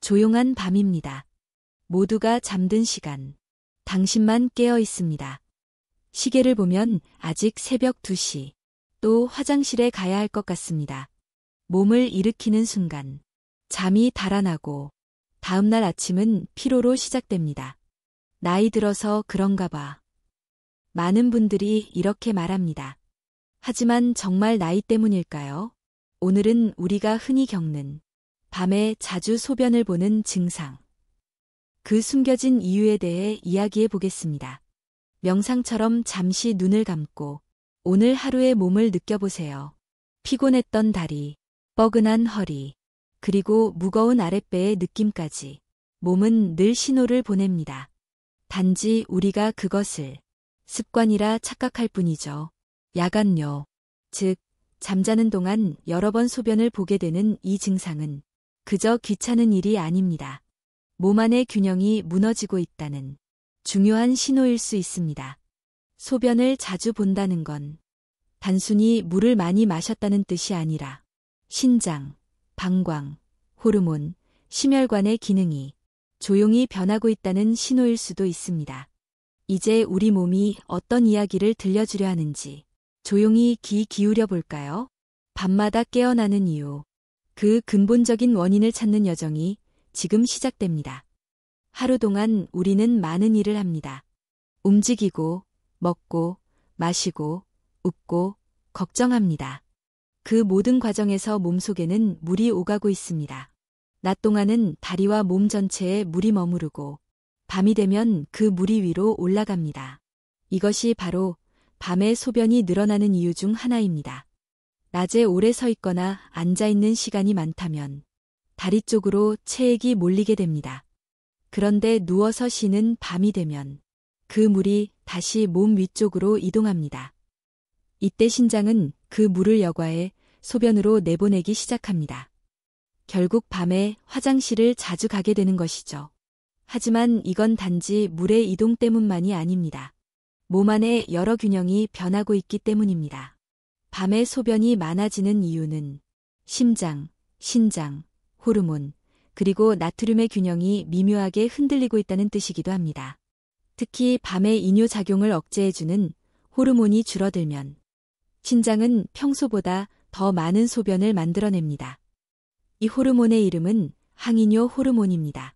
조용한 밤입니다. 모두가 잠든 시간. 당신만 깨어 있습니다. 시계를 보면 아직 새벽 2시. 또 화장실에 가야 할 것 같습니다. 몸을 일으키는 순간. 잠이 달아나고 다음날 아침은 피로로 시작됩니다. 나이 들어서 그런가 봐. 많은 분들이 이렇게 말합니다. 하지만 정말 나이 때문일까요? 오늘은 우리가 흔히 겪는 밤에 자주 소변을 보는 증상. 그 숨겨진 이유에 대해 이야기해 보겠습니다. 명상처럼 잠시 눈을 감고 오늘 하루의 몸을 느껴보세요. 피곤했던 다리, 뻐근한 허리, 그리고 무거운 아랫배의 느낌까지 몸은 늘 신호를 보냅니다. 단지 우리가 그것을 습관이라 착각할 뿐이죠. 야간뇨, 즉 잠자는 동안 여러 번 소변을 보게 되는 이 증상은 그저 귀찮은 일이 아닙니다. 몸 안의 균형이 무너지고 있다는 중요한 신호일 수 있습니다. 소변을 자주 본다는 건 단순히 물을 많이 마셨다는 뜻이 아니라 신장, 방광, 호르몬, 심혈관의 기능이 조용히 변하고 있다는 신호일 수도 있습니다. 이제 우리 몸이 어떤 이야기를 들려주려 하는지 조용히 귀 기울여 볼까요? 밤마다 깨어나는 이유. 그 근본적인 원인을 찾는 여정이 지금 시작됩니다. 하루 동안 우리는 많은 일을 합니다. 움직이고, 먹고, 마시고, 웃고, 걱정합니다. 그 모든 과정에서 몸속에는 물이 오가고 있습니다. 낮 동안은 다리와 몸 전체에 물이 머무르고 밤이 되면 그 물이 위로 올라갑니다. 이것이 바로 밤에 소변이 늘어나는 이유 중 하나입니다. 낮에 오래 서 있거나 앉아 있는 시간이 많다면 다리 쪽으로 체액이 몰리게 됩니다. 그런데 누워서 쉬는 밤이 되면 그 물이 다시 몸 위쪽으로 이동합니다. 이때 신장은 그 물을 여과해 소변으로 내보내기 시작합니다. 결국 밤에 화장실을 자주 가게 되는 것이죠. 하지만 이건 단지 물의 이동 때문만이 아닙니다. 몸 안에 여러 균형이 변하고 있기 때문입니다. 밤에 소변이 많아지는 이유는 심장, 신장, 호르몬, 그리고 나트륨의 균형이 미묘하게 흔들리고 있다는 뜻이기도 합니다. 특히 밤에 이뇨작용을 억제해주는 호르몬이 줄어들면 신장은 평소보다 더 많은 소변을 만들어냅니다. 이 호르몬의 이름은 항이뇨 호르몬입니다.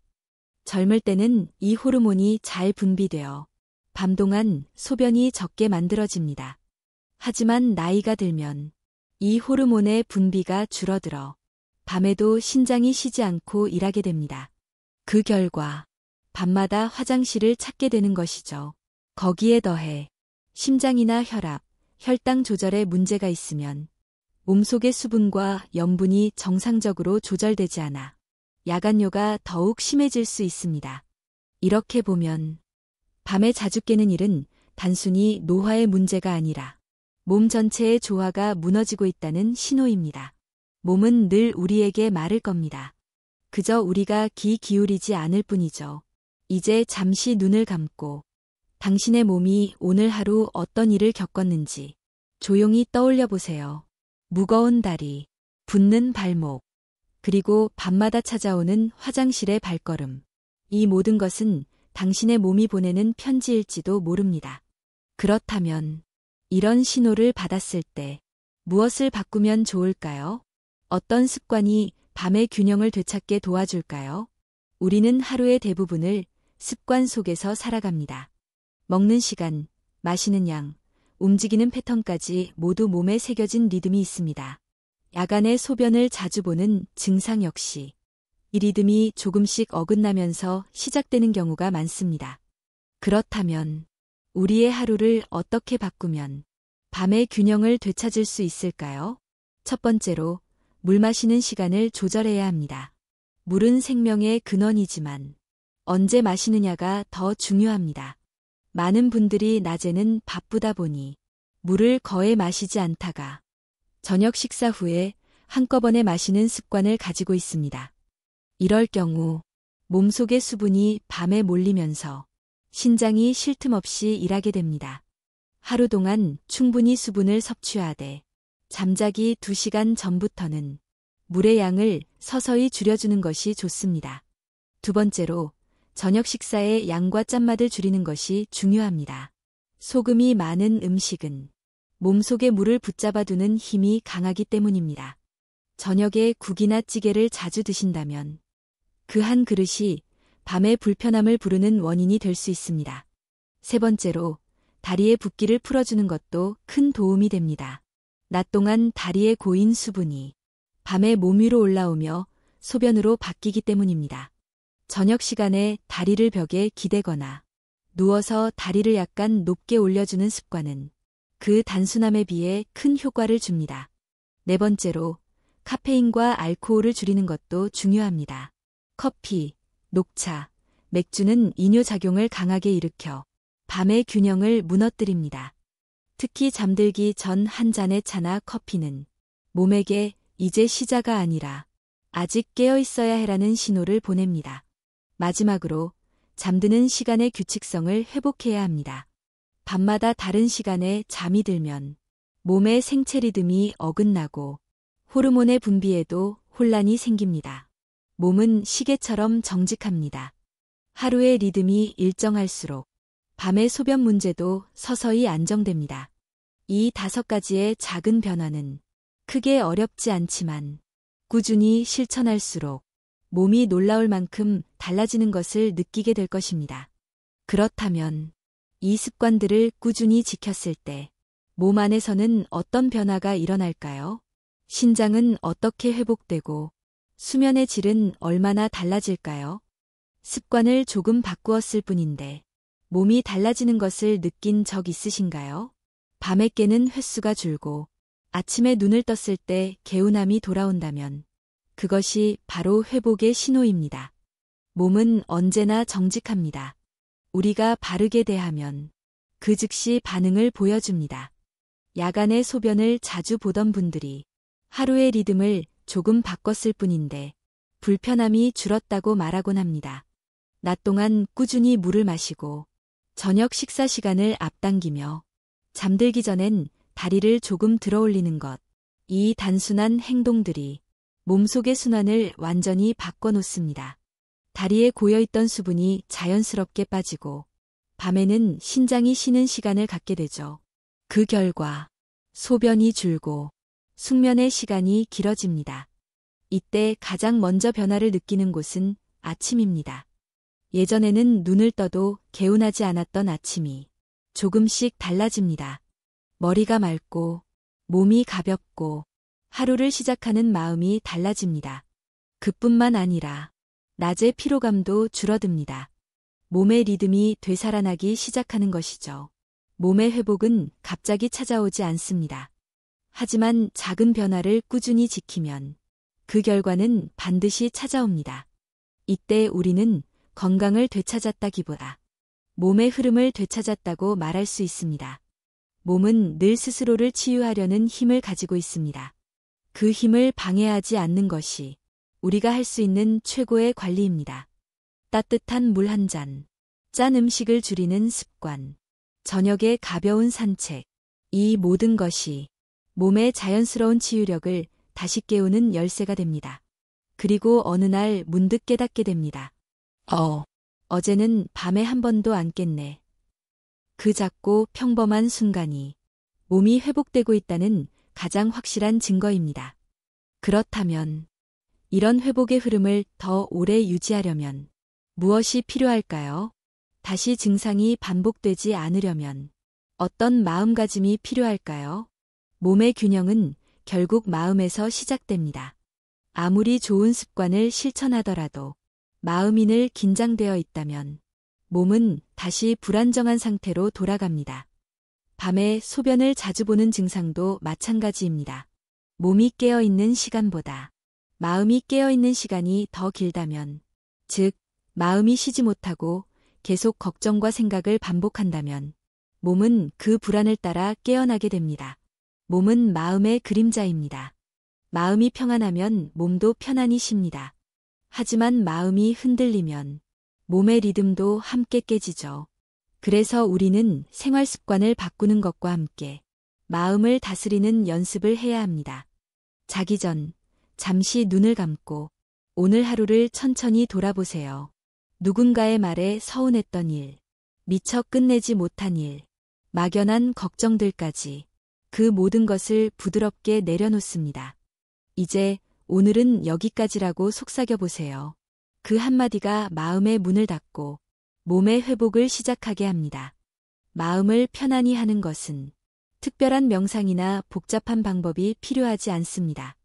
젊을 때는 이 호르몬이 잘 분비되어 밤 동안 소변이 적게 만들어집니다. 하지만 나이가 들면 이 호르몬의 분비가 줄어들어 밤에도 신장이 쉬지 않고 일하게 됩니다. 그 결과 밤마다 화장실을 찾게 되는 것이죠. 거기에 더해 심장이나 혈압, 혈당 조절에 문제가 있으면 몸속의 수분과 염분이 정상적으로 조절되지 않아 야간뇨가 더욱 심해질 수 있습니다. 이렇게 보면 밤에 자주 깨는 일은 단순히 노화의 문제가 아니라 몸 전체의 조화가 무너지고 있다는 신호입니다. 몸은 늘 우리에게 말을 겁니다. 그저 우리가 귀 기울이지 않을 뿐이죠. 이제 잠시 눈을 감고 당신의 몸이 오늘 하루 어떤 일을 겪었는지 조용히 떠올려 보세요. 무거운 다리, 붓는 발목, 그리고 밤마다 찾아오는 화장실의 발걸음. 이 모든 것은 당신의 몸이 보내는 편지일지도 모릅니다. 그렇다면 이런 신호를 받았을 때 무엇을 바꾸면 좋을까요? 어떤 습관이 밤의 균형을 되찾게 도와줄까요? 우리는 하루의 대부분을 습관 속에서 살아갑니다. 먹는 시간, 마시는 양, 움직이는 패턴까지 모두 몸에 새겨진 리듬이 있습니다. 야간에 소변을 자주 보는 증상 역시 이 리듬이 조금씩 어긋나면서 시작되는 경우가 많습니다. 그렇다면 우리의 하루를 어떻게 바꾸면 밤의 균형을 되찾을 수 있을까요? 첫 번째로 물 마시는 시간을 조절해야 합니다. 물은 생명의 근원이지만 언제 마시느냐가 더 중요합니다. 많은 분들이 낮에는 바쁘다 보니 물을 거의 마시지 않다가 저녁 식사 후에 한꺼번에 마시는 습관을 가지고 있습니다. 이럴 경우 몸속의 수분이 밤에 몰리면서 신장이 쉴 틈 없이 일하게 됩니다. 하루 동안 충분히 수분을 섭취하되 잠자기 2시간 전부터는 물의 양을 서서히 줄여주는 것이 좋습니다. 두 번째로, 저녁 식사의 양과 짠맛을 줄이는 것이 중요합니다. 소금이 많은 음식은 몸속에 물을 붙잡아두는 힘이 강하기 때문입니다. 저녁에 국이나 찌개를 자주 드신다면 그 한 그릇이 밤에 불편함을 부르는 원인이 될 수 있습니다. 세 번째로, 다리의 붓기를 풀어주는 것도 큰 도움이 됩니다. 낮 동안 다리에 고인 수분이 밤에 몸 위로 올라오며 소변으로 바뀌기 때문입니다. 저녁 시간에 다리를 벽에 기대거나 누워서 다리를 약간 높게 올려주는 습관은 그 단순함에 비해 큰 효과를 줍니다. 네 번째로, 카페인과 알코올을 줄이는 것도 중요합니다. 커피, 녹차, 맥주는 이뇨작용을 강하게 일으켜 밤의 균형을 무너뜨립니다. 특히 잠들기 전 한 잔의 차나 커피는 몸에게 이제 시자가 아니라 아직 깨어 있어야 해라는 신호를 보냅니다. 마지막으로, 잠드는 시간의 규칙성을 회복해야 합니다. 밤마다 다른 시간에 잠이 들면 몸의 생체 리듬이 어긋나고 호르몬의 분비에도 혼란이 생깁니다. 몸은 시계처럼 정직합니다. 하루의 리듬이 일정할수록 밤의 소변 문제도 서서히 안정됩니다. 이 5가지의 작은 변화는 크게 어렵지 않지만 꾸준히 실천할수록 몸이 놀라울 만큼 달라지는 것을 느끼게 될 것입니다. 그렇다면 이 습관들을 꾸준히 지켰을 때 몸 안에서는 어떤 변화가 일어날까요? 신장은 어떻게 회복되고 수면의 질은 얼마나 달라질까요? 습관을 조금 바꾸었을 뿐인데 몸이 달라지는 것을 느낀 적 있으신가요? 밤에 깨는 횟수가 줄고 아침에 눈을 떴을 때 개운함이 돌아온다면 그것이 바로 회복의 신호입니다. 몸은 언제나 정직합니다. 우리가 바르게 대하면 그 즉시 반응을 보여줍니다. 야간에 소변을 자주 보던 분들이 하루의 리듬을 조금 바꿨을 뿐인데 불편함이 줄었다고 말하곤 합니다. 낮 동안 꾸준히 물을 마시고 저녁 식사 시간을 앞당기며 잠들기 전엔 다리를 조금 들어 올리는 것. 이 단순한 행동들이 몸속의 순환을 완전히 바꿔놓습니다. 다리에 고여있던 수분이 자연스럽게 빠지고 밤에는 신장이 쉬는 시간을 갖게 되죠. 그 결과 소변이 줄고 숙면의 시간이 길어집니다. 이때 가장 먼저 변화를 느끼는 곳은 아침입니다. 예전에는 눈을 떠도 개운하지 않았던 아침이 조금씩 달라집니다. 머리가 맑고 몸이 가볍고 하루를 시작하는 마음이 달라집니다. 그뿐만 아니라 낮의 피로감도 줄어듭니다. 몸의 리듬이 되살아나기 시작하는 것이죠. 몸의 회복은 갑자기 찾아오지 않습니다. 하지만 작은 변화를 꾸준히 지키면 그 결과는 반드시 찾아옵니다. 이때 우리는 건강을 되찾았다기보다 몸의 흐름을 되찾았다고 말할 수 있습니다. 몸은 늘 스스로를 치유하려는 힘을 가지고 있습니다. 그 힘을 방해하지 않는 것이 우리가 할 수 있는 최고의 관리입니다. 따뜻한 물 한 잔, 짠 음식을 줄이는 습관, 저녁에 가벼운 산책, 이 모든 것이 몸의 자연스러운 치유력을 다시 깨우는 열쇠가 됩니다. 그리고 어느 날 문득 깨닫게 됩니다. 어제는 밤에 한 번도 안 깼네. 그 작고 평범한 순간이 몸이 회복되고 있다는 가장 확실한 증거입니다. 그렇다면 이런 회복의 흐름을 더 오래 유지하려면 무엇이 필요할까요? 다시 증상이 반복되지 않으려면 어떤 마음가짐이 필요할까요? 몸의 균형은 결국 마음에서 시작됩니다. 아무리 좋은 습관을 실천하더라도 마음이 늘 긴장되어 있다면 몸은 다시 불안정한 상태로 돌아갑니다. 밤에 소변을 자주 보는 증상도 마찬가지입니다. 몸이 깨어있는 시간보다 마음이 깨어있는 시간이 더 길다면, 즉, 마음이 쉬지 못하고 계속 걱정과 생각을 반복한다면 몸은 그 불안을 따라 깨어나게 됩니다. 몸은 마음의 그림자입니다. 마음이 평안하면 몸도 편안히 쉽니다. 하지만 마음이 흔들리면 몸의 리듬도 함께 깨지죠. 그래서 우리는 생활 습관을 바꾸는 것과 함께 마음을 다스리는 연습을 해야 합니다. 자기 전 잠시 눈을 감고 오늘 하루를 천천히 돌아보세요. 누군가의 말에 서운했던 일, 미처 끝내지 못한 일, 막연한 걱정들까지 그 모든 것을 부드럽게 내려놓습니다. 이제 오늘은 여기까지라고 속삭여 보세요. 그 한마디가 마음의 문을 닫고 몸의 회복을 시작하게 합니다. 마음을 편안히 하는 것은 특별한 명상이나 복잡한 방법이 필요하지 않습니다.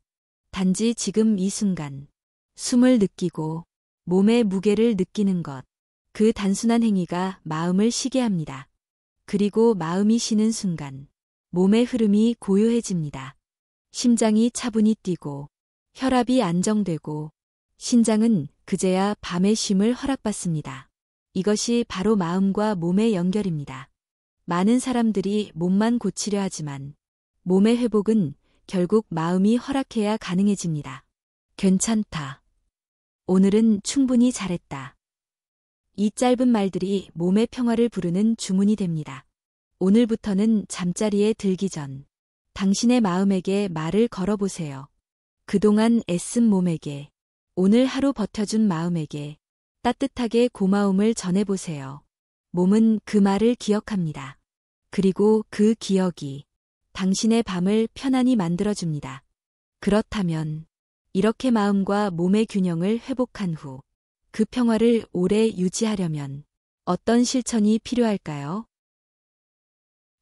단지 지금 이 순간 숨을 느끼고 몸의 무게를 느끼는 것, 그 단순한 행위가 마음을 쉬게 합니다. 그리고 마음이 쉬는 순간 몸의 흐름이 고요해집니다. 심장이 차분히 뛰고 혈압이 안정되고 신장은 그제야 밤의 쉼을 허락받습니다. 이것이 바로 마음과 몸의 연결입니다. 많은 사람들이 몸만 고치려 하지만 몸의 회복은 결국 마음이 허락해야 가능해집니다. 괜찮다. 오늘은 충분히 잘했다. 이 짧은 말들이 몸의 평화를 부르는 주문이 됩니다. 오늘부터는 잠자리에 들기 전 당신의 마음에게 말을 걸어보세요. 그동안 애쓴 몸에게, 오늘 하루 버텨준 마음에게 따뜻하게 고마움을 전해보세요. 몸은 그 말을 기억합니다. 그리고 그 기억이 당신의 밤을 편안히 만들어줍니다. 그렇다면 이렇게 마음과 몸의 균형을 회복한 후 그 평화를 오래 유지하려면 어떤 실천이 필요할까요?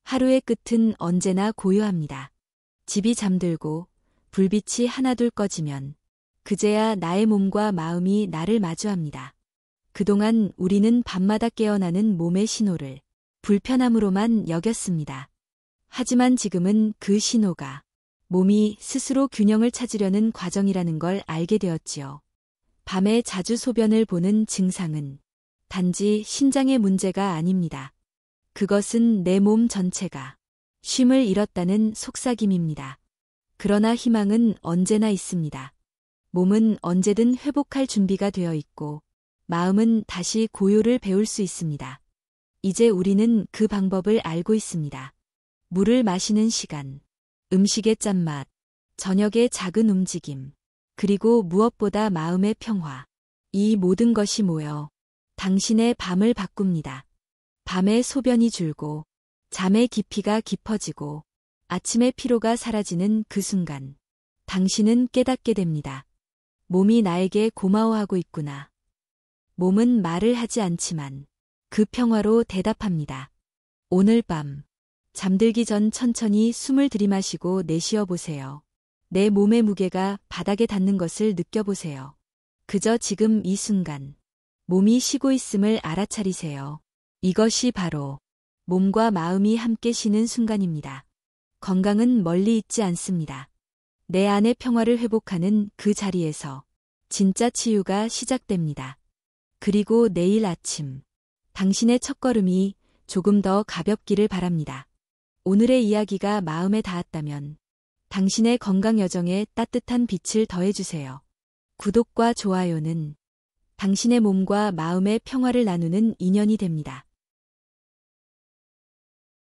하루의 끝은 언제나 고요합니다. 집이 잠들고 불빛이 하나둘 꺼지면 그제야 나의 몸과 마음이 나를 마주합니다. 그동안 우리는 밤마다 깨어나는 몸의 신호를 불편함으로만 여겼습니다. 하지만 지금은 그 신호가 몸이 스스로 균형을 찾으려는 과정이라는 걸 알게 되었지요. 밤에 자주 소변을 보는 증상은 단지 신장의 문제가 아닙니다. 그것은 내 몸 전체가 쉼을 잃었다는 속삭임입니다. 그러나 희망은 언제나 있습니다. 몸은 언제든 회복할 준비가 되어 있고 마음은 다시 고요를 배울 수 있습니다. 이제 우리는 그 방법을 알고 있습니다. 물을 마시는 시간, 음식의 짠맛, 저녁의 작은 움직임, 그리고 무엇보다 마음의 평화. 이 모든 것이 모여 당신의 밤을 바꿉니다. 밤에 소변이 줄고 잠의 깊이가 깊어지고 아침의 피로가 사라지는 그 순간 당신은 깨닫게 됩니다. 몸이 나에게 고마워하고 있구나. 몸은 말을 하지 않지만 그 평화로 대답합니다. 오늘 밤 잠들기 전 천천히 숨을 들이마시고 내쉬어 보세요. 내 몸의 무게가 바닥에 닿는 것을 느껴보세요. 그저 지금 이 순간 몸이 쉬고 있음을 알아차리세요. 이것이 바로 몸과 마음이 함께 쉬는 순간입니다. 건강은 멀리 있지 않습니다. 내 안의 평화를 회복하는 그 자리에서 진짜 치유가 시작됩니다. 그리고 내일 아침 당신의 첫걸음이 조금 더 가볍기를 바랍니다. 오늘의 이야기가 마음에 닿았다면 당신의 건강 여정에 따뜻한 빛을 더해주세요. 구독과 좋아요는 당신의 몸과 마음의 평화를 나누는 인연이 됩니다.